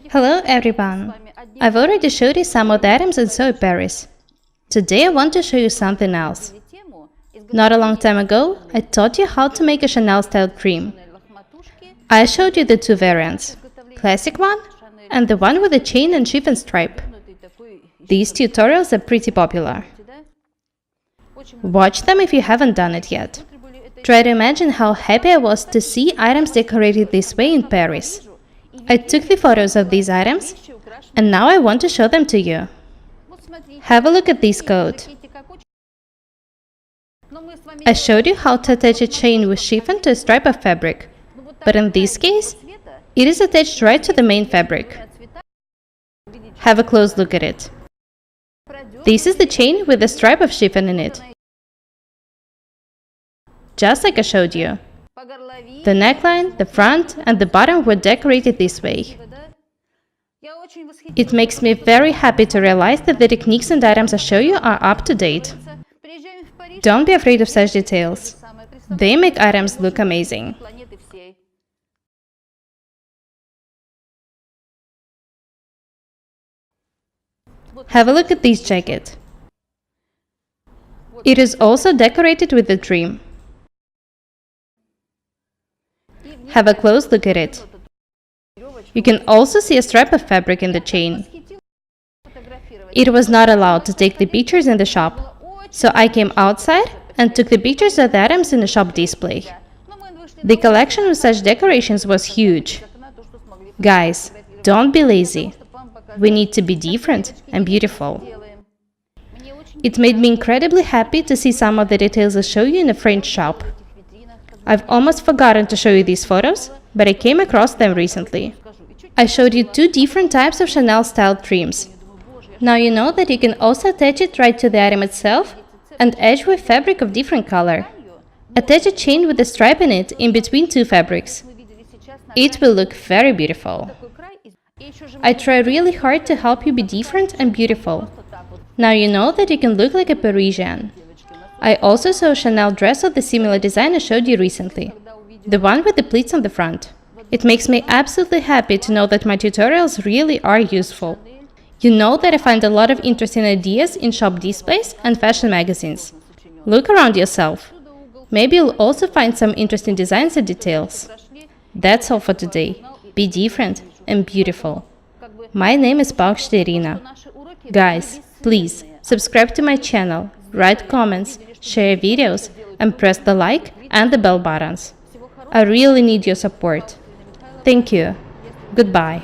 Hello everyone! I've already showed you some of the items in Soy Paris. Today I want to show you something else. Not a long time ago, I taught you how to make a Chanel-style cream. I showed you the two variants, classic one and the one with a chain and chiffon stripe. These tutorials are pretty popular. Watch them if you haven't done it yet. Try to imagine how happy I was to see items decorated this way in Paris. I took the photos of these items, and now I want to show them to you. Have a look at this coat. I showed you how to attach a chain with chiffon to a stripe of fabric, but in this case, it is attached right to the main fabric. Have a close look at it. This is the chain with a stripe of chiffon in it, just like I showed you. The neckline, the front, and the bottom were decorated this way. It makes me very happy to realize that the techniques and items I show you are up to date. Don't be afraid of such details. They make items look amazing. Have a look at this jacket. It is also decorated with a dream. Have a close look at it. You can also see a stripe of fabric in the chain. It was not allowed to take the pictures in the shop, so I came outside and took the pictures of the items in the shop display. The collection with such decorations was huge. Guys, don't be lazy. We need to be different and beautiful. It made me incredibly happy to see some of the details I show you in a French shop. I've almost forgotten to show you these photos, but I came across them recently. I showed you two different types of Chanel-style trims. Now you know that you can also attach it right to the item itself and edge with fabric of different color. Attach a chain with a stripe in it in between two fabrics. It will look very beautiful. I try really hard to help you be different and beautiful. Now you know that you can look like a Parisian. I also saw a Chanel dress of the similar design I showed you recently, the one with the pleats on the front. It makes me absolutely happy to know that my tutorials really are useful. You know that I find a lot of interesting ideas in shop displays and fashion magazines. Look around yourself. Maybe you'll also find some interesting designs and details. That's all for today. Be different and beautiful. My name is Pukshte Irina. Guys, please subscribe to my channel, write comments, share videos, and press the like and the bell buttons. I really need your support. Thank you. Goodbye.